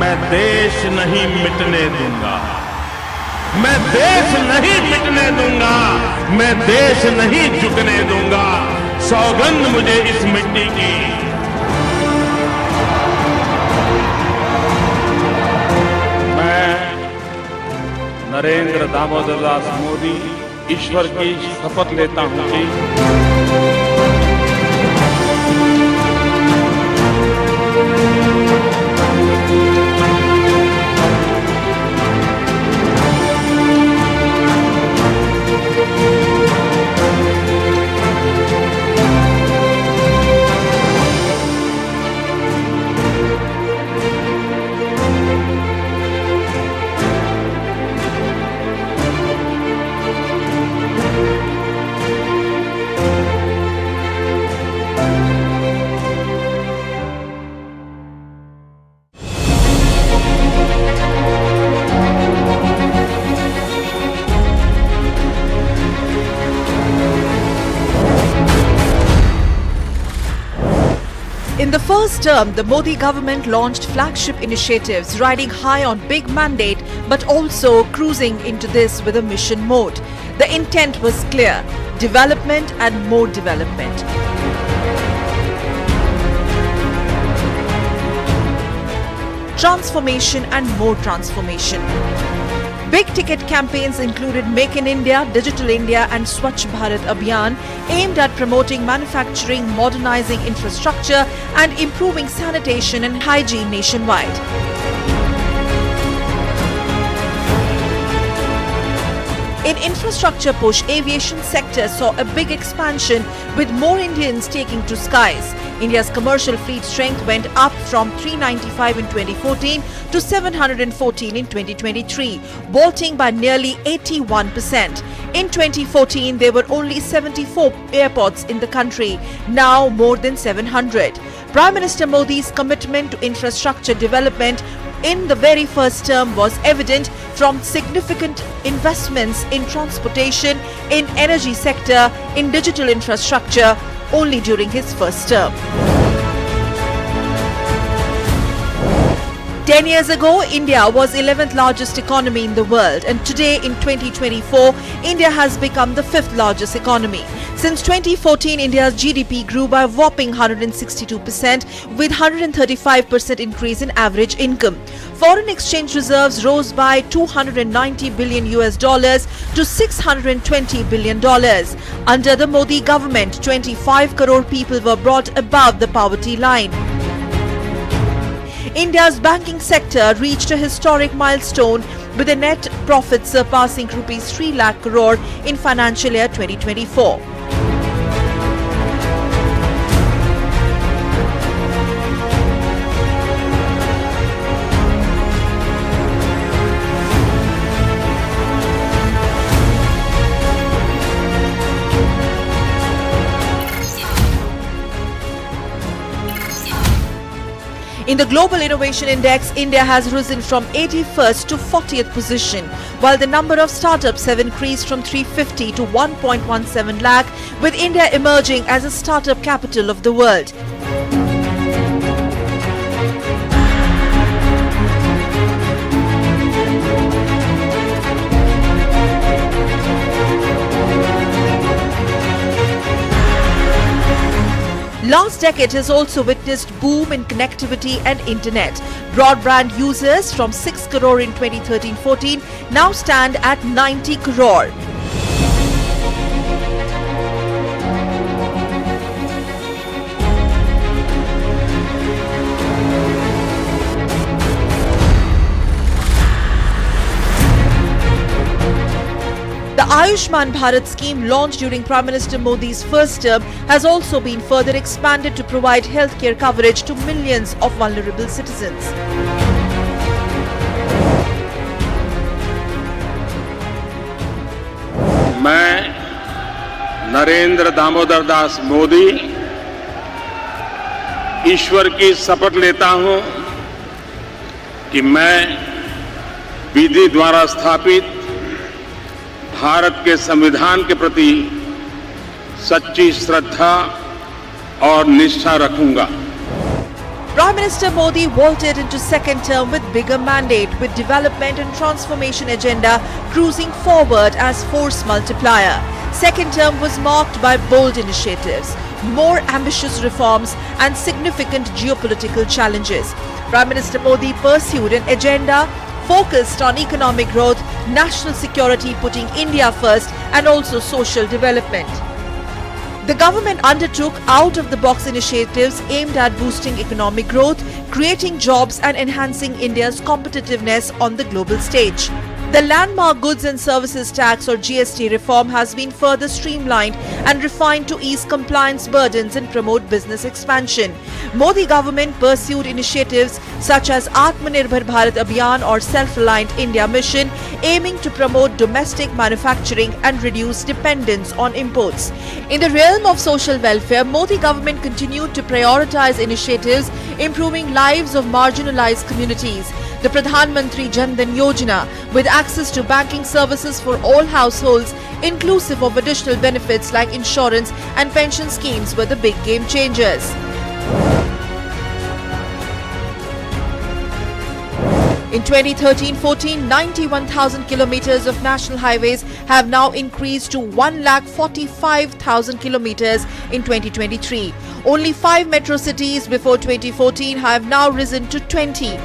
मैं देश नहीं मिटने दूंगा, मैं देश नहीं मिटने दूंगा, मैं देश नहीं झुकने दूंगा। सौगंध मुझे इस मिट्टी की। मैं नरेंद्र दामोदर दास मोदी ईश्वर की शपथ लेता हूं कि In the first term, the Modi government launched flagship initiatives riding high on big mandate but also cruising into this with a mission mode. The intent was clear: development and more development. Transformation and more transformation. Big ticket campaigns included Make in India, Digital India and Swachh Bharat Abhiyan, aimed at promoting manufacturing, modernizing infrastructure and improving sanitation and hygiene nationwide. In infrastructure push, aviation sector saw a big expansion with more Indians taking to skies. India's commercial fleet strength went up from 395 in 2014 to 714 in 2023, vaulting by nearly 81%. In 2014, there were only 74 airports in the country, now more than 700. Prime Minister Modi's commitment to infrastructure development in the very first term was evident from significant investments in transportation, in energy sector, in digital infrastructure only during his first term. 10 years ago, India was 11th largest economy in the world, and today in 2024, India has become the 5th largest economy. Since 2014, India's GDP grew by a whopping 162% with 135% increase in average income. Foreign exchange reserves rose by $290 billion to $620 billion. Under the Modi government, 25 crore people were brought above the poverty line. India's banking sector reached a historic milestone with a net profit surpassing rupees 3 lakh crore in financial year 2024. In the Global Innovation Index, India has risen from 81st to 40th position, while the number of startups have increased from 350 to 1.17 lakh, with India emerging as a startup capital of the world. Last decade has also witnessed boom in connectivity and internet. Broadband users from 6 crore in 2013-14 now stand at 90 crore. The Ayushman Bharat scheme launched during Prime Minister Modi's first term has also been further expanded to provide healthcare coverage to millions of vulnerable citizens. मैं नरेंद्र दामोदर दास मोदी ईश्वर की शपथ लेता हूं कि मैं विधि द्वारा स्थापित भारत के संविधान के प्रति सच्ची श्रद्धा और निष्ठा रखूंगा। Prime Minister Modi vaulted into second term with bigger mandate, with development and transformation agenda cruising forward as force multiplier. Second term was marked by bold initiatives, more ambitious reforms and significant geopolitical challenges. Prime Minister Modi pursued an agenda focused on economic growth, national security, putting India first, and also social development. The government undertook out-of-the-box initiatives aimed at boosting economic growth, creating jobs and enhancing India's competitiveness on the global stage. The landmark Goods and Services Tax or GST reform has been further streamlined and refined to ease compliance burdens and promote business expansion. Modi government pursued initiatives such as Atmanirbhar Bharat Abhiyan or Self-Reliant India Mission, aiming to promote domestic manufacturing and reduce dependence on imports. In the realm of social welfare, Modi government continued to prioritize initiatives improving lives of marginalized communities. The Pradhan Mantri Jan Dhan Yojana, with access to banking services for all households, inclusive of additional benefits like insurance and pension schemes, were the big game changers. In 2013-14, 91,000 kilometers of national highways have now increased to 1,45,000 kilometers in 2023. Only 5 metro cities before 2014 have now risen to 20.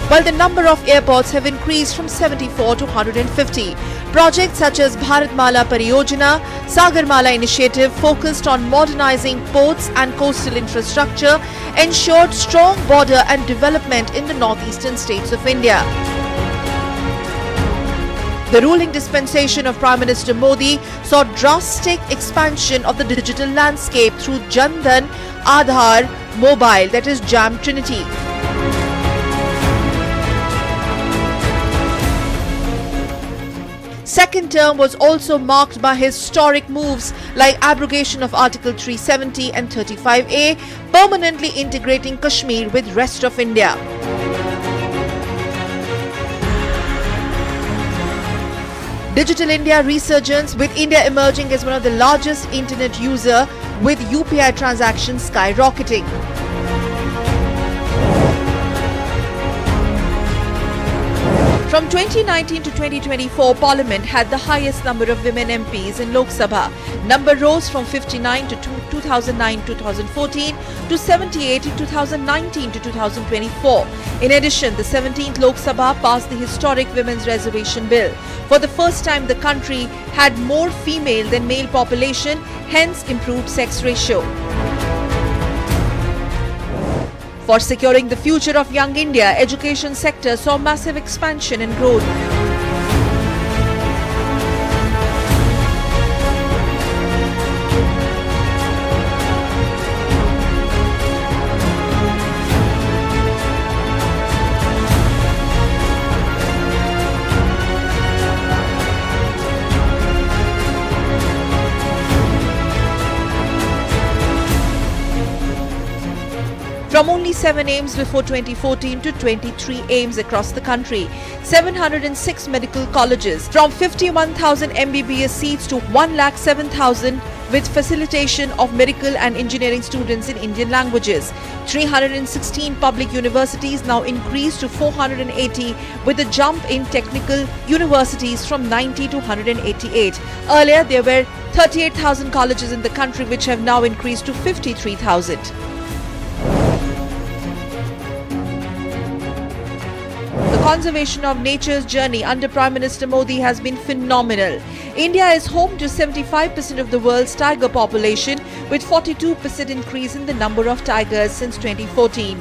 While the number of airports have increased from 74 to 150. Projects such as Bharatmala Pariyojana, Sagarmala initiative focused on modernizing ports and coastal infrastructure, ensured strong border and development in the northeastern states of India. The ruling dispensation of Prime Minister Modi saw drastic expansion of the digital landscape through Jan Dhan, Aadhaar, Mobile, that is JAM Trinity. Second term was also marked by historic moves like abrogation of Article 370 and 35A, permanently integrating Kashmir with rest of India. Digital India resurgence, with India emerging as one of the largest internet user, with UPI transactions skyrocketing. From 2019 to 2024, Parliament had the highest number of women MPs in Lok Sabha. Number rose from 59 to 2009-2014 to 78 in 2019 to 2024. In addition, the 17th Lok Sabha passed the historic Women's Reservation Bill. For the first time, the country had more female than male population, hence improved sex ratio. For securing the future of young India, education sector saw massive expansion and growth. From only 7 AIIMS before 2014 to 23 AIIMS across the country, 706 medical colleges, from 51,000 MBBS seats to 107,000 with facilitation of medical and engineering students in Indian languages. 316 public universities now increased to 480 with a jump in technical universities from 90 to 188. Earlier there were 38,000 colleges in the country which have now increased to 53,000. The conservation of nature's journey under Prime Minister Modi has been phenomenal. India is home to 75% of the world's tiger population, with 42% increase in the number of tigers since 2014.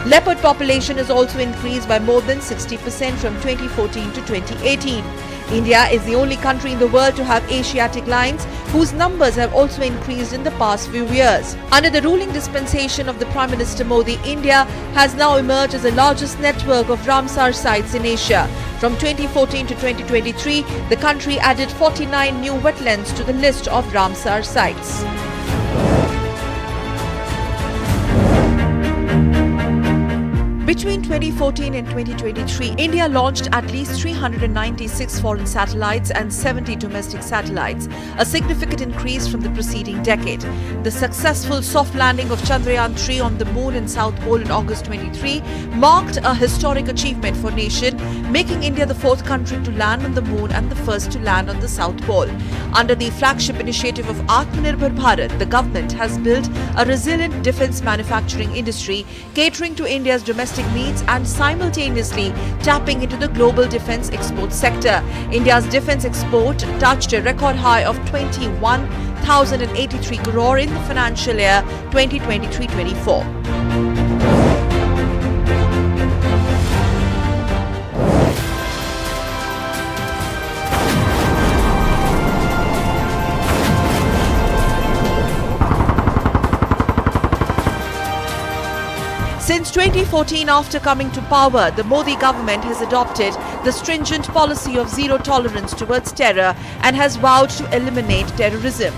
Leopard population has also increased by more than 60% from 2014 to 2018. India is the only country in the world to have Asiatic lions, whose numbers have also increased in the past few years. Under the ruling dispensation of the Prime Minister Modi, India has now emerged as the largest network of Ramsar sites in Asia. From 2014 to 2023, the country added 49 new wetlands to the list of Ramsar sites. Between 2014 and 2023, India launched at least 396 foreign satellites and 70 domestic satellites, a significant increase from the preceding decade. The successful soft landing of Chandrayaan-3 on the moon in South Pole in August 23 marked a historic achievement for nation, making India the fourth country to land on the moon and the first to land on the South Pole. Under the flagship initiative of Atmanirbhar Bharat, the government has built a resilient defence manufacturing industry catering to India's domestic needs and simultaneously tapping into the global defence export sector. India's defence export touched a record high of 21,083 crore in the financial year 2023-24. Since 2014, after coming to power, the Modi government has adopted the stringent policy of zero tolerance towards terror and has vowed to eliminate terrorism.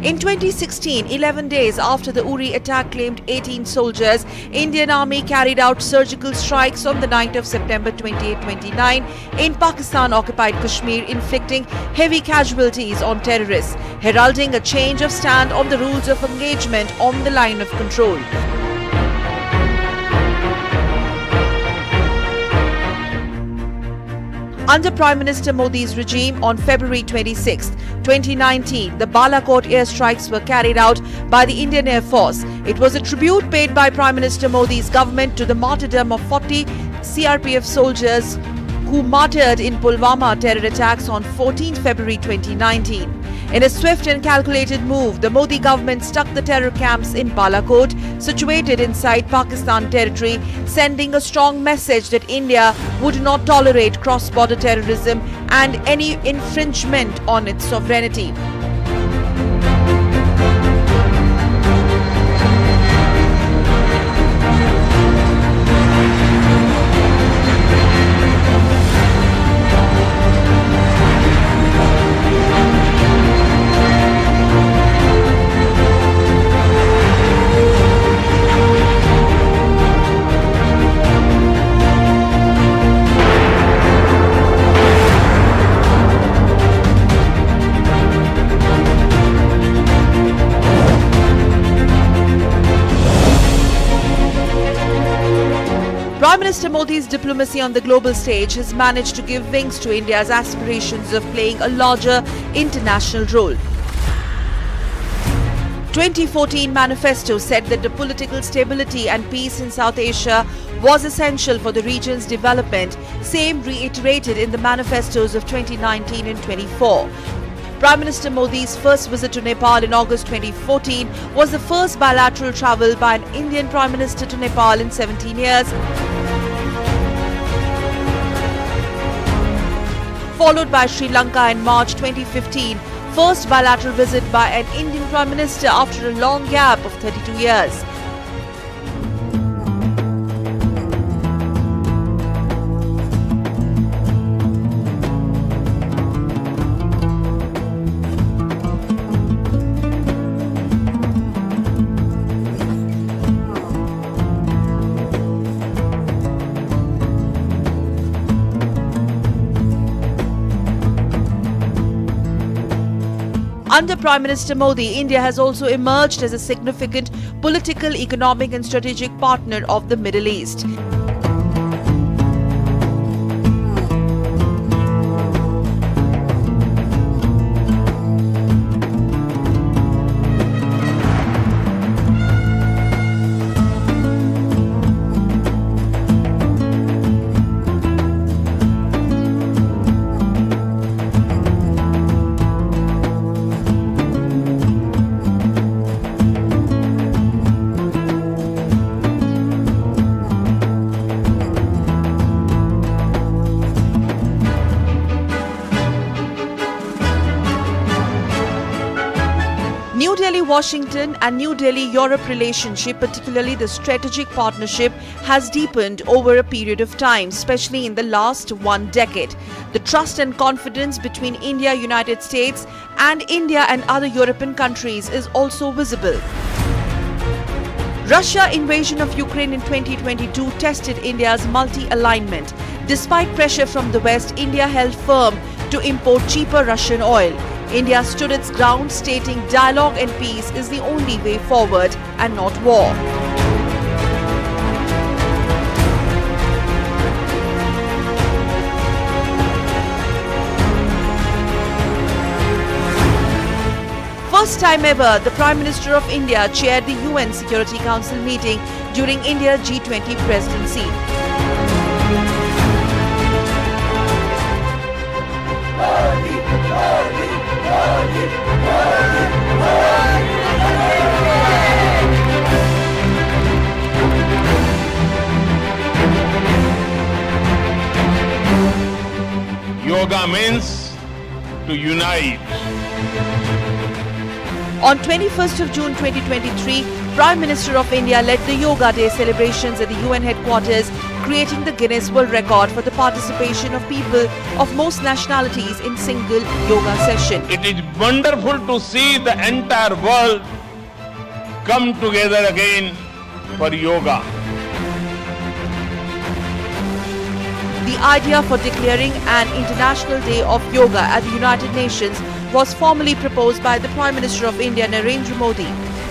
In 2016, 11 days after the Uri attack claimed 18 soldiers, Indian Army carried out surgical strikes on the night of September 28-29 in Pakistan-occupied Kashmir, inflicting heavy casualties on terrorists, heralding a change of stand on the rules of engagement on the line of control. Under Prime Minister Modi's regime, on February 26, 2019, the Balakot airstrikes were carried out by the Indian Air Force. It was a tribute paid by Prime Minister Modi's government to the martyrdom of 40 CRPF soldiers who martyred in Pulwama terror attacks on 14 February 2019. In a swift and calculated move, the Modi government stuck the terror camps in Balakot, situated inside Pakistan territory, sending a strong message that India would not tolerate cross-border terrorism and any infringement on its sovereignty. Prime Minister Modi's diplomacy on the global stage has managed to give wings to India's aspirations of playing a larger international role. 2014 manifesto said that the political stability and peace in South Asia was essential for the region's development, same reiterated in the manifestos of 2019 and 24. Prime Minister Modi's first visit to Nepal in August 2014 was the first bilateral travel by an Indian Prime Minister to Nepal in 17 years, followed by Sri Lanka in March 2015, first bilateral visit by an Indian Prime Minister after a long gap of 32 years. Under Prime Minister Modi, India has also emerged as a significant political, economic and strategic partner of the Middle East. New Delhi-Washington and New Delhi-Europe relationship, particularly the strategic partnership, has deepened over a period of time, especially in the last 1 decade. The trust and confidence between India, United States and India and other European countries is also visible. Russia invasion of Ukraine in 2022 tested India's multi-alignment. Despite pressure from the West, India held firm to import cheaper Russian oil. India stood its ground, stating dialogue and peace is the only way forward and not war. First time ever, the Prime Minister of India chaired the UN Security Council meeting during India's G20 presidency. Yoga means to unite. On 21st of June 2023, Prime Minister of India led the Yoga Day celebrations at the UN headquarters, creating the Guinness World Record for the participation of people of most nationalities in single yoga session. It is wonderful to see the entire world come together again for yoga. The idea for declaring an International Day of Yoga at the United Nations was formally proposed by the Prime Minister of India, Narendra Modi,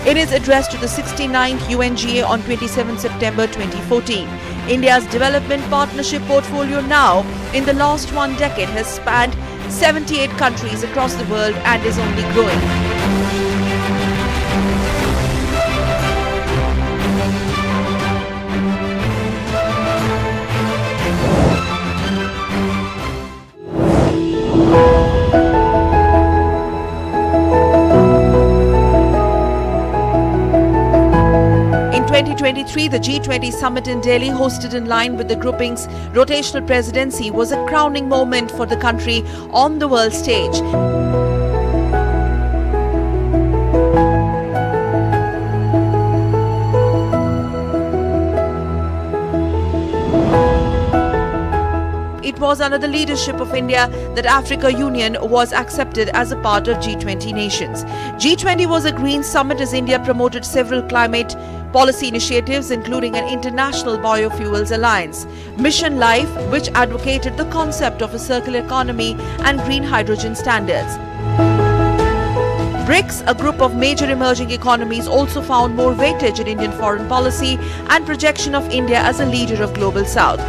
in his address to the 69th UNGA on 27 September 2014. India's development partnership portfolio now, in the last 1 decade, has spanned 78 countries across the world and is only growing. In 2023, the G20 summit in Delhi, hosted in line with the grouping's rotational presidency, was a crowning moment for the country on the world stage. It was under the leadership of India that Africa Union was accepted as a part of G20 nations. G20 was a green summit as India promoted several climate policy initiatives, including an international biofuels alliance, Mission Life, which advocated the concept of a circular economy and green hydrogen standards. BRICS, a group of major emerging economies, also found more weightage in Indian foreign policy and projection of India as a leader of Global South.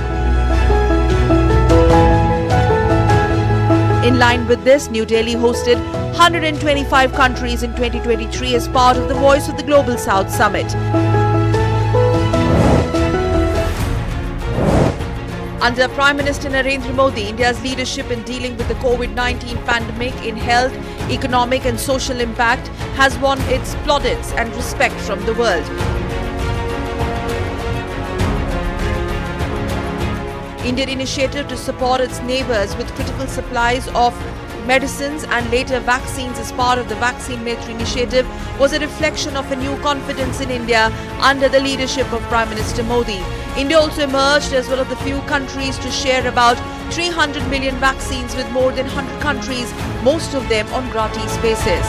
In line with this, New Delhi hosted 125 countries in 2023 as part of the Voice of the Global South Summit. Under Prime Minister Narendra Modi, India's leadership in dealing with the COVID-19 pandemic in health, economic and social impact has won its plaudits and respect from the world. Indian initiative to support its neighbours with critical supplies of medicines and later vaccines as part of the Vaccine Maitri initiative was a reflection of a new confidence in India under the leadership of Prime Minister Modi. India also emerged as one of the few countries to share about 300 million vaccines with more than 100 countries, most of them on gratis basis.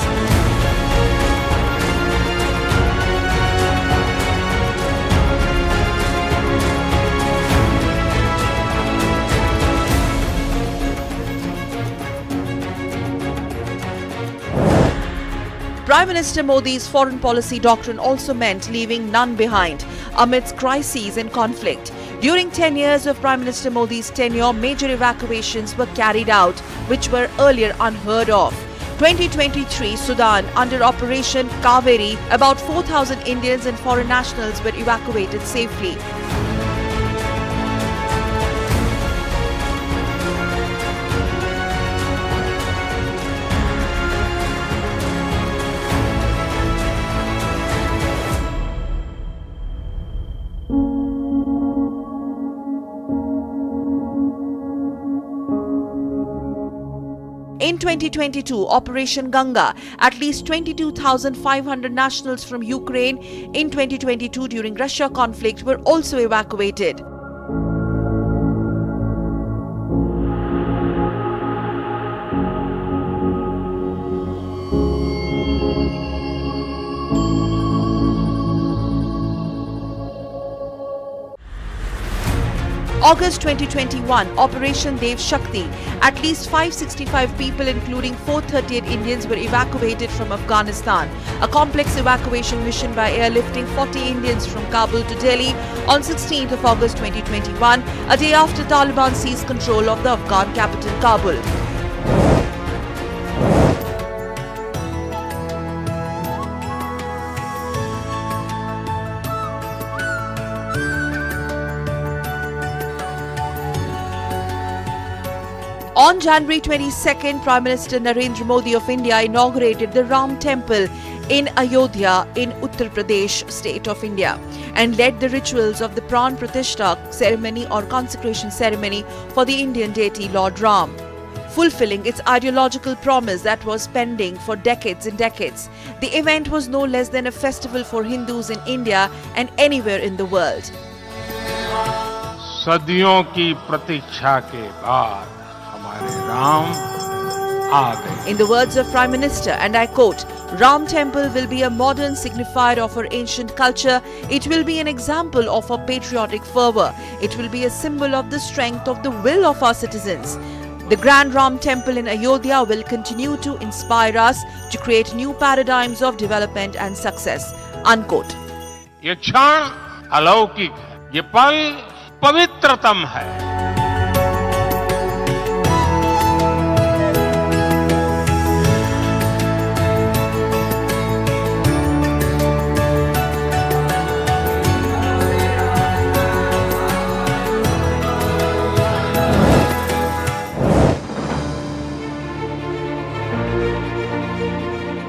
Prime Minister Modi's foreign policy doctrine also meant leaving none behind amidst crises and conflict. During 10 years of Prime Minister Modi's tenure, major evacuations were carried out, which were earlier unheard of. 2023, Sudan, under Operation Kaveri, about 4,000 Indians and foreign nationals were evacuated safely. In 2022, Operation Ganga, at least 22,500 nationals from Ukraine in 2022 during Russia conflict were also evacuated. August 2021, Operation Dev Shakti. At least 565 people, including 438 Indians, were evacuated from Afghanistan. A complex evacuation mission by airlifting 40 Indians from Kabul to Delhi on 16th of August 2021, a day after Taliban seized control of the Afghan capital Kabul. On January 22nd, Prime Minister Narendra Modi of India inaugurated the Ram Temple in Ayodhya in Uttar Pradesh, state of India, and led the rituals of the Pran Pratishtha ceremony or consecration ceremony for the Indian deity Lord Ram, fulfilling its ideological promise that was pending for decades and decades. The event was no less than a festival for Hindus in India and anywhere in the world. सदियों की प्रतीक्षा के बाद In the words of Prime Minister, and I quote, Ram Temple will be a modern signifier of our ancient culture. It will be an example of our patriotic fervor. It will be a symbol of the strength of the will of our citizens. The Grand Ram Temple in Ayodhya will continue to inspire us to create new paradigms of development and success. Unquote. ये क्षण अलौकिक है, ये पल पवित्रतम है.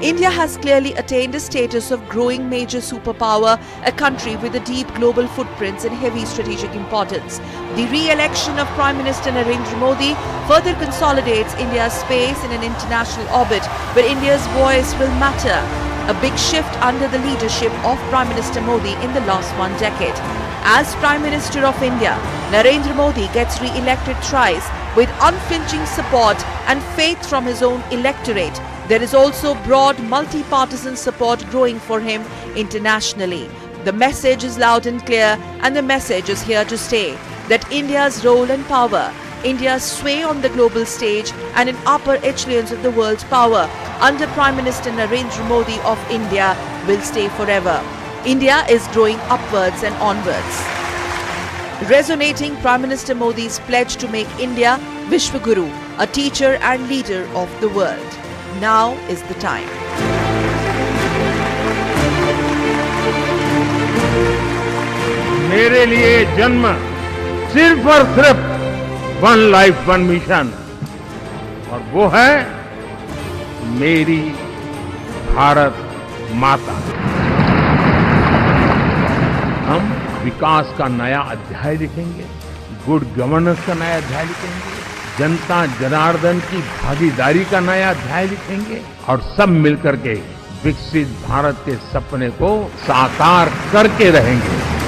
India has clearly attained a status of growing major superpower, a country with a deep global footprints and heavy strategic importance. The re-election of Prime Minister Narendra Modi further consolidates India's space in an international orbit where India's voice will matter. A big shift under the leadership of Prime Minister Modi in the last 1 decade. As Prime Minister of India, Narendra Modi gets re-elected thrice with unflinching support and faith from his own electorate. There is also broad multi-partisan support growing for him internationally. The message is loud and clear, and the message is here to stay, that India's role and power, India's sway on the global stage and in upper echelons of the world's power under Prime Minister Narendra Modi of India will stay forever. India is growing upwards and onwards. Resonating Prime Minister Modi's pledge to make India Vishwaguru, a teacher and leader of the world. Now is the time. मेरे लिए जन्म सिर्फ और सिर्फ one life one mission, और वो है मेरी भारत माता. हम विकास का नया अध्याय लिखेंगे, गुड गवर्नेंस का नया अध्याय लिखेंगे, जनता जनार्दन की भागीदारी का नया अध्याय लिखेंगे, और सब मिलकर के विकसित भारत के सपने को साकार करके रहेंगे.